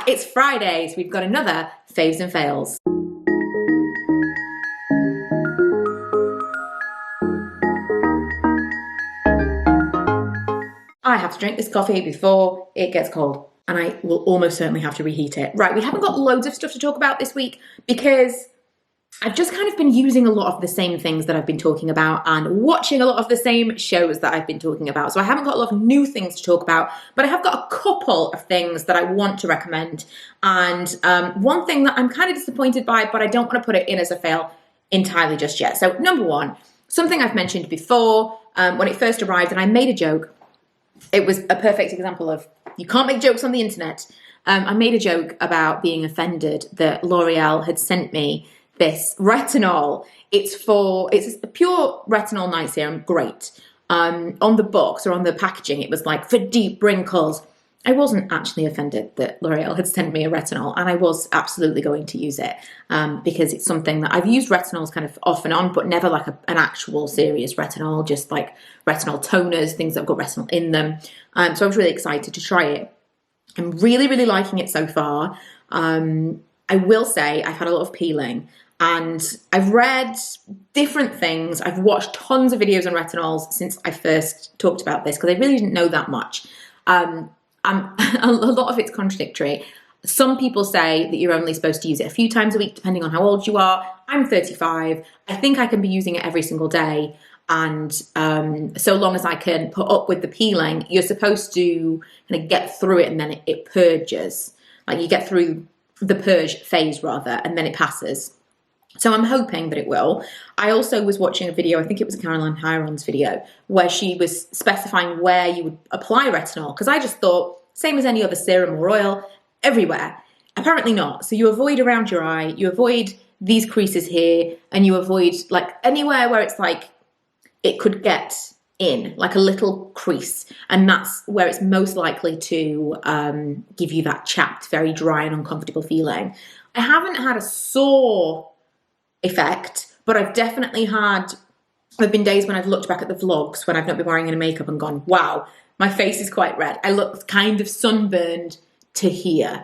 back. It's Friday, so we've got another Faves and Fails. I have to drink this coffee before it gets cold, and I will almost certainly have to reheat it. Right, we haven't got loads of stuff to talk about this week because I've just kind of been using a lot of the same things that I've been talking about and watching a lot of the same shows that I've been talking about. So I haven't got a lot of new things to talk about, but I have got a couple of things that I want to recommend. And one thing that I'm kind of disappointed by, but I don't want to put it in as a fail entirely just yet. So number one, something I've mentioned before when it first arrived, and I made a joke. It was a perfect example of you can't make jokes on the internet. I made a joke about being offended that L'Oreal had sent me this retinol. It's a pure retinol night serum, great. On the box or on the packaging, it was like for deep wrinkles. I wasn't actually offended that L'Oreal had sent me a retinol, and I was absolutely going to use it because it's something that I've used retinols kind of off and on, but never like an actual serious retinol, just like retinol toners, things that have got retinol in them. So I was really excited to try it. I'm really, really liking it so far. I will say I've had a lot of peeling. And I've read different things. I've watched tons of videos on retinols since I first talked about this because I really didn't know that much. A lot of it's contradictory. Some people say that you're only supposed to use it a few times a week, depending on how old you are. I'm 35. I think I can be using it every single day. And so long as I can put up with the peeling, you're supposed to kind of get through it and then it purges. Like you get through the purge phase rather, and then it passes. So I'm hoping that it will. I also was watching a video, I think it was Caroline Hyron's video, where she was specifying where you would apply retinol. Because I just thought, same as any other serum or oil, everywhere. Apparently not. So you avoid around your eye, you avoid these creases here, and you avoid like anywhere where it's like it could get in, like a little crease. And that's where it's most likely to give you that chapped, very dry and uncomfortable feeling. I haven't had a sore effect, but I've definitely there've been days when I've looked back at the vlogs when I've not been wearing any makeup and gone, wow, my face is quite red. I look kind of sunburned to here.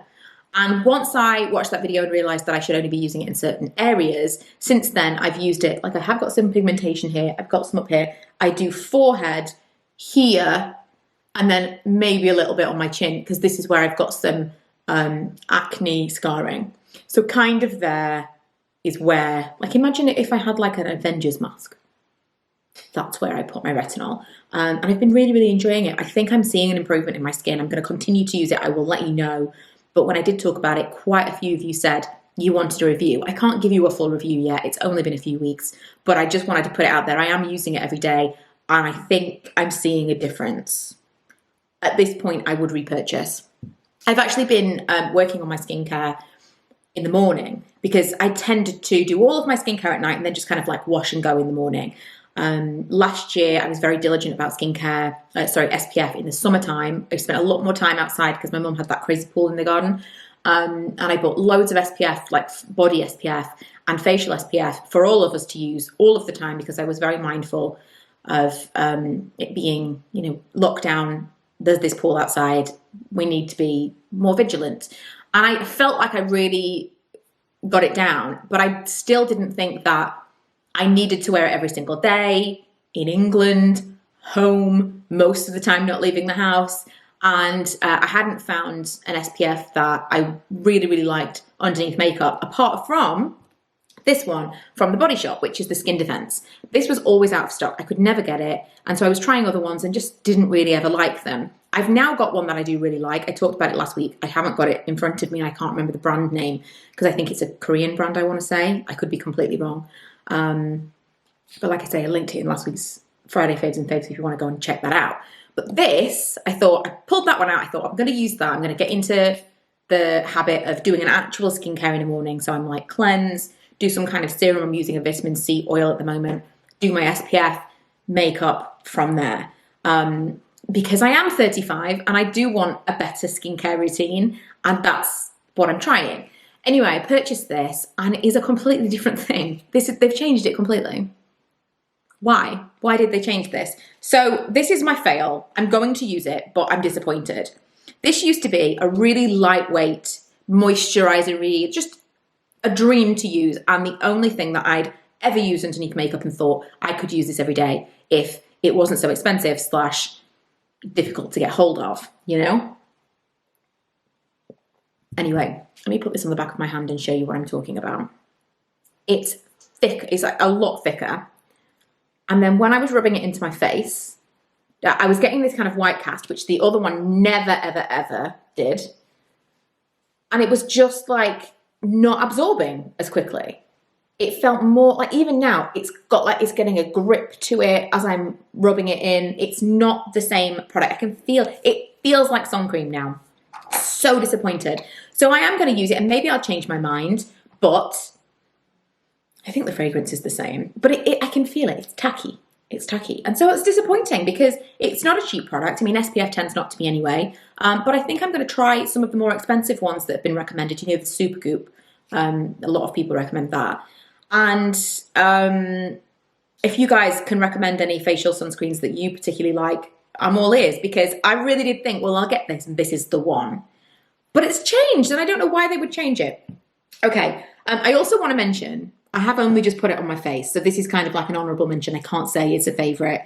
And once I watched that video and realized that I should only be using it in certain areas, since then I've used it, like I have got some pigmentation here, I've got some up here, I do forehead, here, and then maybe a little bit on my chin, because this is where I've got some acne scarring. So kind of there is where, like imagine if I had like an Avengers mask. That's where I put my retinol. And I've been really, really enjoying it. I think I'm seeing an improvement in my skin. I'm going to continue to use it. I will let you know. But when I did talk about it, quite a few of you said you wanted a review. I can't give you a full review yet. It's only been a few weeks, but I just wanted to put it out there. I am using it every day, and I think I'm seeing a difference. At this point, I would repurchase. I've actually been working on my skincare in the morning because I tended to do all of my skincare at night and then just kind of like wash and go in the morning. Last year, I was very diligent about skincare, SPF in the summertime. I spent a lot more time outside because my mum had that crazy pool in the garden. And I bought loads of SPF, like body SPF and facial SPF for all of us to use all of the time because I was very mindful of it being, lockdown. There's this pool outside. We need to be more vigilant. And I felt like I really got it down, but I still didn't think that I needed to wear it every single day, in England, home, most of the time not leaving the house. And I hadn't found an SPF that I really, really liked underneath makeup, apart from this one from the Body Shop, which is the Skin Defense. This was always out of stock. I could never get it. And so I was trying other ones and just didn't really ever like them. I've now got one that I do really like. I talked about it last week. I haven't got it in front of me. I can't remember the brand name because I think it's a Korean brand, I want to say. I could be completely wrong. But like I say, I linked it in last week's Friday Faves and Faves if you want to go and check that out. But this, I pulled that one out. I thought, I'm going to use that. I'm going to get into the habit of doing an actual skincare in the morning. So I'm like cleanse, do some kind of serum. I'm using a vitamin C oil at the moment, do my SPF, makeup from there. Because I am 35 and I do want a better skincare routine, and that's what I'm trying. Anyway, I purchased this and it is a completely different thing. They've changed it completely. Why? Why did they change this? So this is my fail. I'm going to use it, but I'm disappointed. This used to be a really lightweight moisturizer-y, just a dream to use. And the only thing that I'd ever used underneath makeup and thought I could use this every day if it wasn't so expensive / difficult to get hold of, you know? Anyway, let me put this on the back of my hand and show you what I'm talking about. It's thick, it's like a lot thicker. And then when I was rubbing it into my face, I was getting this kind of white cast, which the other one never, ever, ever did. And it was just like not absorbing as quickly. It felt more like, even now, it's got like, it's getting a grip to it as I'm rubbing it in. It's not the same product. I can feel, it feels like sun cream now. So disappointed. So I am going to use it, and maybe I'll change my mind, but I think the fragrance is the same. But I can feel it. It's tacky. It's tacky. And so it's disappointing because it's not a cheap product. I mean, SPF tends not to be anyway. But I think I'm going to try some of the more expensive ones that have been recommended. You know, the Supergoop. A lot of people recommend that. And if you guys can recommend any facial sunscreens that you particularly like, I'm all ears, because I really did think, well, I'll get this and this is the one. But it's changed and I don't know why they would change it. Okay, I also want to mention, I have only just put it on my face, so this is kind of like an honourable mention. I can't say it's a favourite.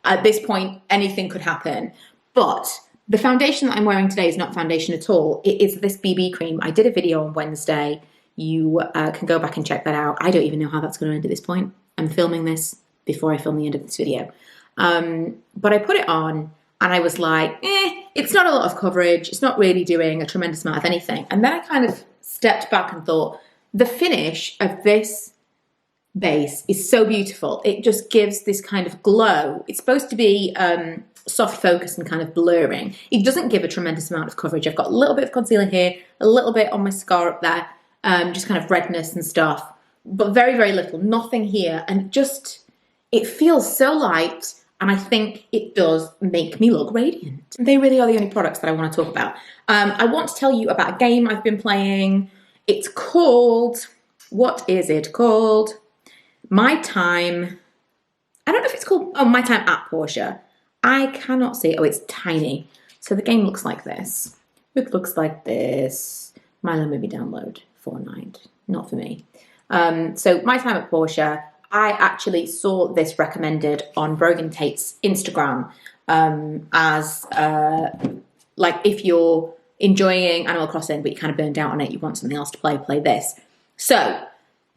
At this point, anything could happen. But the foundation that I'm wearing today is not foundation at all. It is this BB cream. I did a video on Wednesday. You can go back and check that out. I don't even know how that's going to end at this point. I'm filming this before I film the end of this video. But I put it on and I was like, it's not a lot of coverage. It's not really doing a tremendous amount of anything. And then I kind of stepped back and thought, the finish of this base is so beautiful. It just gives this kind of glow. It's supposed to be soft focus and kind of blurring. It doesn't give a tremendous amount of coverage. I've got a little bit of concealer here, a little bit on my scar up there, just kind of redness and stuff, but very, very little, nothing here. And just, it feels so light. And I think it does make me look radiant. They really are the only products that I want to talk about. I want to tell you about a game I've been playing. It's called, what is it called? My Time. I don't know if it's called, oh, My Time at Portia. I cannot see, oh, it's tiny. So the game looks like this. It looks like this. Milo maybe download, Fortnite, not for me. So My Time at Portia. I actually saw this recommended on Brogan Tate's Instagram as like if you're enjoying Animal Crossing but you're kind of burned out on it, you want something else to play this. So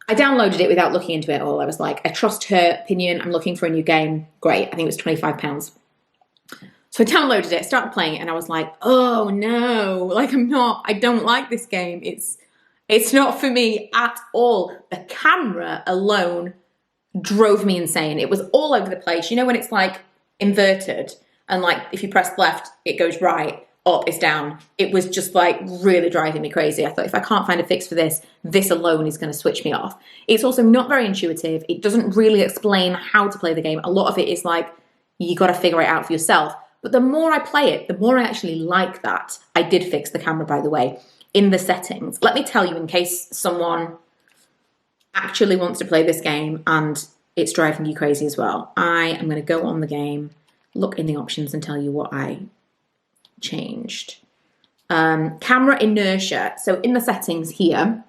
I downloaded it without looking into it at all. I was like, I trust her opinion. I'm looking for a new game. Great. I think it was £25. So I downloaded it, started playing it, and I was like, oh no, like I don't like this game. It's not for me at all. The camera alone drove me insane. It was all over the place. You know when it's like inverted and like if you press left, it goes right, up, it's down. It was just like really driving me crazy. I thought if I can't find a fix for this, this alone is going to switch me off. It's also not very intuitive. It doesn't really explain how to play the game. A lot of it is like, you got to figure it out for yourself. But the more I play it, the more I actually like that. I did fix the camera, by the way, in the settings. Let me tell you, in case someone actually wants to play this game and it's driving you crazy as well. I am going to go on the game, look in the options and tell you what I changed. Camera inertia. So in the settings here,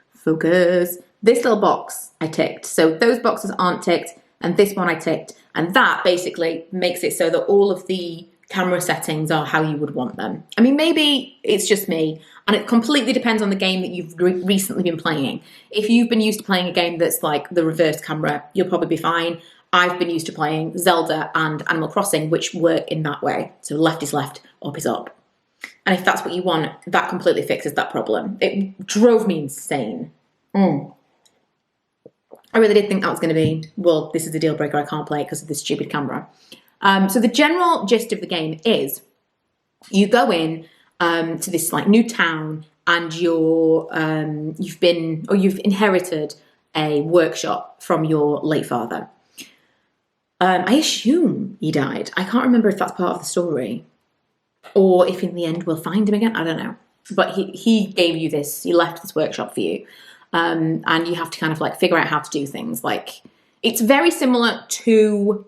focus, this little box I ticked. So those boxes aren't ticked and this one I ticked. And that basically makes it so that all of the camera settings are how you would want them. I mean, maybe it's just me, and it completely depends on the game that you've recently been playing. If you've been used to playing a game that's like the reverse camera, you'll probably be fine. I've been used to playing Zelda and Animal Crossing, which work in that way. So left is left, up is up. And if that's what you want, that completely fixes that problem. It drove me insane. I really did think that was going to be, well, this is a deal breaker, I can't play it because of this stupid camera. So the general gist of the game is you go in to this like new town and you've inherited a workshop from your late father. I assume he died. I can't remember if that's part of the story or if in the end we'll find him again. I don't know. But he gave you this, he left this workshop for you. And you have to kind of like figure out how to do things. Like, it's very similar to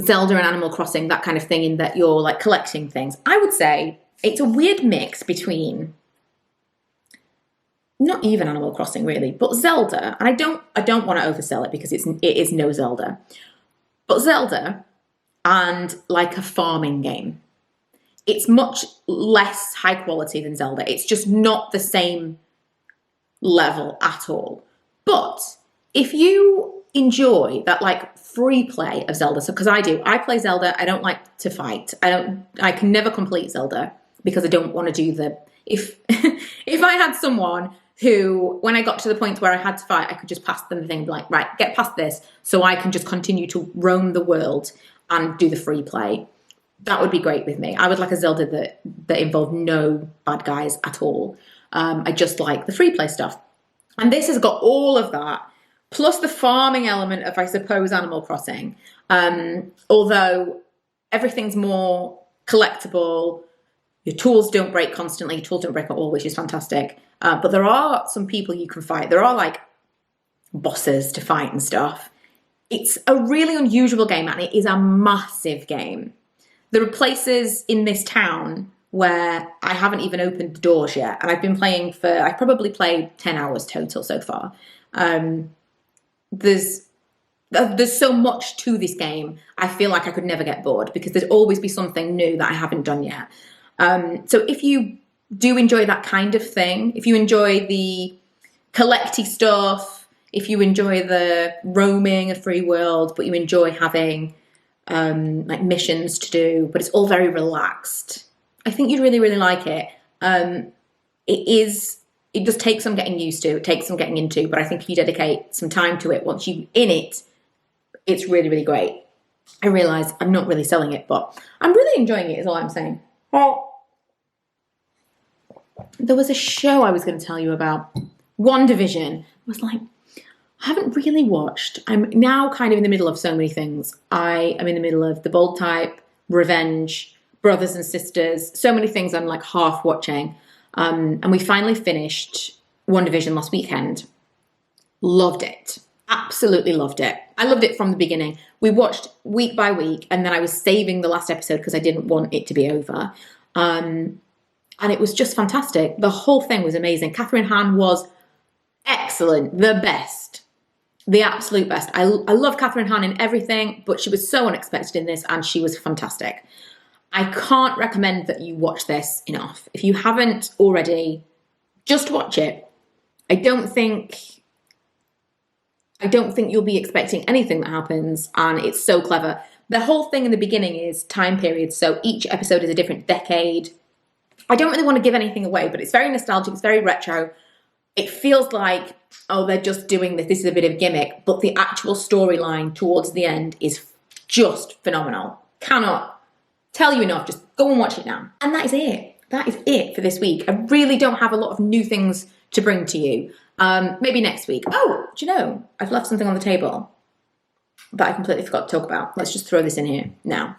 Zelda and Animal Crossing, that kind of thing, in that you're like collecting things. I would say It's a weird mix between, not even Animal Crossing really, but Zelda. And I don't want to oversell it because it is no Zelda. But Zelda and like a farming game. It's much less high quality than Zelda. It's just not the same level at all. But if you enjoy that like free play of Zelda, so because I play Zelda, I don't like to fight. I can never complete Zelda because I don't want to do if I had someone who, when I got to the point where I had to fight, I could just pass them the thing and be like, right, get past this so I can just continue to roam the world and do the free play. That would be great with me. I would like a Zelda that involved no bad guys at all. I just like the free play stuff. And this has got all of that, plus the farming element of, I suppose, Animal Crossing. Although everything's more collectible, your tools don't break constantly, your tools don't break at all, which is fantastic. But there are some people you can fight. There are like bosses to fight and stuff. It's a really unusual game, and it is a massive game. There are places in this town where I haven't even opened the doors yet, and I've been playing I've probably played 10 hours total so far. There's so much to this game, I feel like I could never get bored because there'd always be something new that I haven't done yet. So if you do enjoy that kind of thing, if you enjoy the collecty stuff, if you enjoy the roaming a free world, but you enjoy having like missions to do, but it's all very relaxed, I think you'd really, really like it. It does take some getting used to, it takes some getting into, but I think if you dedicate some time to it, once you're in it, it's really, really great. I realise I'm not really selling it, but I'm really enjoying it is all I'm saying. There was a show I was going to tell you about, Wandavision. I was like, I haven't really watched. I'm now kind of in the middle of so many things. I am in the middle of The Bold Type, Revenge, Brothers and Sisters, so many things I'm like half watching. And we finally finished Wandavision last weekend. Loved it. Absolutely loved it. I loved it from the beginning. We watched week by week, and then I was saving the last episode because I didn't want it to be over. And it was just fantastic. The whole thing was amazing. Catherine Hahn was excellent, the best, the absolute best. I love Catherine Hahn in everything, but she was so unexpected in this, and she was fantastic. I can't recommend that you watch this enough. If you haven't already, just watch it. I don't think you'll be expecting anything that happens, and it's so clever. The whole thing in the beginning is time periods, so each episode is a different decade. I don't really want to give anything away, but it's very nostalgic, it's very retro. It feels like, oh, they're just doing this, this is a bit of a gimmick, but the actual storyline towards the end is just phenomenal. Cannot tell you enough, just go and watch it now. And that is it. That is it for this week. I really don't have a lot of new things to bring to you. Maybe next week. Oh, do you know, I've left something on the table that I completely forgot to talk about. Let's just throw this in here now.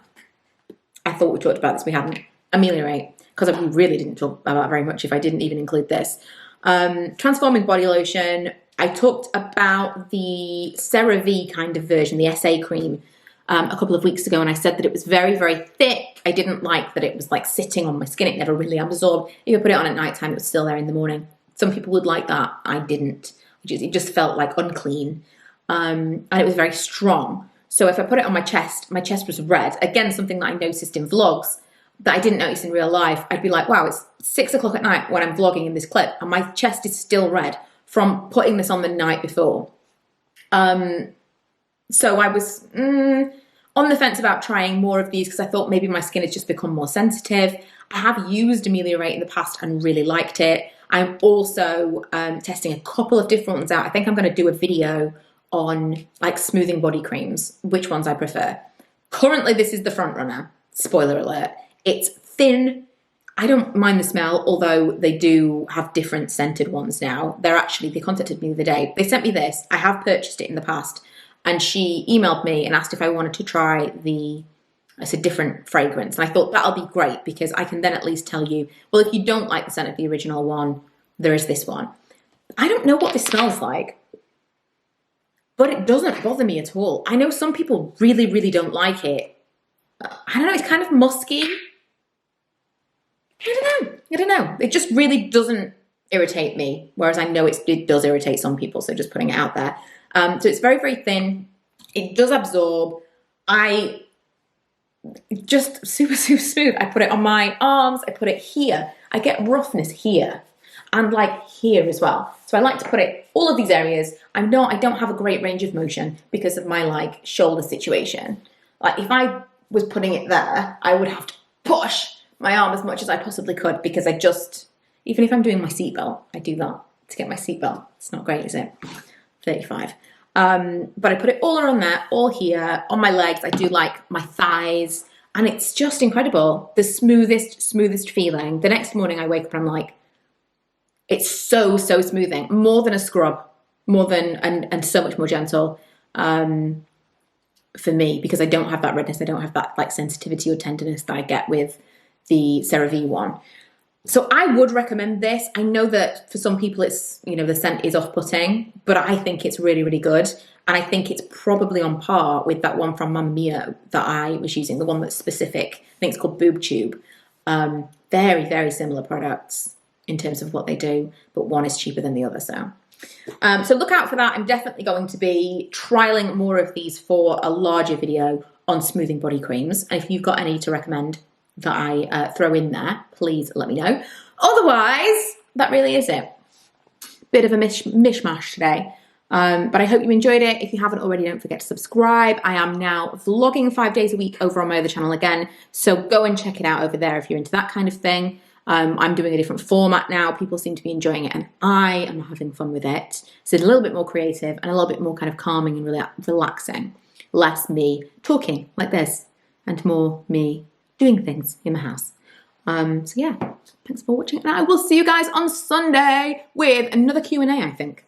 I thought we talked about this, we hadn't. Ameliorate, because we really didn't talk about it very much if I didn't even include this. Transforming body lotion. I talked about the CeraVe kind of version, the SA cream, a couple of weeks ago, and I said that it was very, very thick. I didn't like that it was like sitting on my skin. It never really absorbed. If I put it on at night time, it was still there in the morning. Some people would like that. I didn't. It just felt like unclean. And it was very strong. So if I put it on my chest was red. Again, something that I noticed in vlogs that I didn't notice in real life. I'd be like, wow, it's 6 o'clock at night when I'm vlogging in this clip and my chest is still red from putting this on the night before. So I was on the fence about trying more of these because I thought maybe my skin has just become more sensitive. I have used Ameliorate in the past and really liked it. I'm also testing a couple of different ones out. I think I'm going to do a video on like smoothing body creams, which ones I prefer. Currently, this is the front runner. Spoiler alert. It's thin. I don't mind the smell, although they do have different scented ones now. They contacted me the other day. They sent me this. I have purchased it in the past. And she emailed me and asked if I wanted to try it's a different fragrance. And I thought that'll be great because I can then at least tell you, well, if you don't like the scent of the original one, there is this one. I don't know what this smells like, but it doesn't bother me at all. I know some people really, really don't like it. I don't know, it's kind of musky. I don't know. It just really doesn't irritate me, whereas I know it does irritate some people, so just putting it out there. So it's very, very thin. It does absorb. Just super, super smooth. I put it on my arms. I put it here. I get roughness here and like here as well. So I like to put it all of these areas. I don't have a great range of motion because of my like shoulder situation. Like if I was putting it there, I would have to push my arm as much as I possibly could because even if I'm doing my seatbelt, I do that to get my seatbelt. It's not great, is it? 35. But I put it all around there, all here, on my legs. I do like my thighs, and it's just incredible. The smoothest feeling. The next morning I wake up and I'm like, it's so smoothing. More than a scrub, and so much more gentle for me because I don't have that redness. I don't have that like sensitivity or tenderness that I get with the CeraVe one. So I would recommend this. I know that for some people it's, the scent is off-putting, but I think it's really, really good. And I think it's probably on par with that one from Mamma Mia that I was using, the one that's specific. I think it's called Boob Tube. Very, very similar products in terms of what they do, but one is cheaper than the other. So look out for that. I'm definitely going to be trialing more of these for a larger video on smoothing body creams. And if you've got any to recommend that I throw in there, please let me know. Otherwise, that really is it. Bit of a mishmash today. But I hope you enjoyed it. If you haven't already, don't forget to subscribe. I am now vlogging 5 days a week over on my other channel again. So go and check it out over there if you're into that kind of thing. I'm doing a different format now. People seem to be enjoying it and I am having fun with it. So it's a little bit more creative and a little bit more kind of calming and relaxing. Less me talking like this and more me doing things in the house. So yeah, thanks for watching. And I will see you guys on Sunday with another Q&A, I think.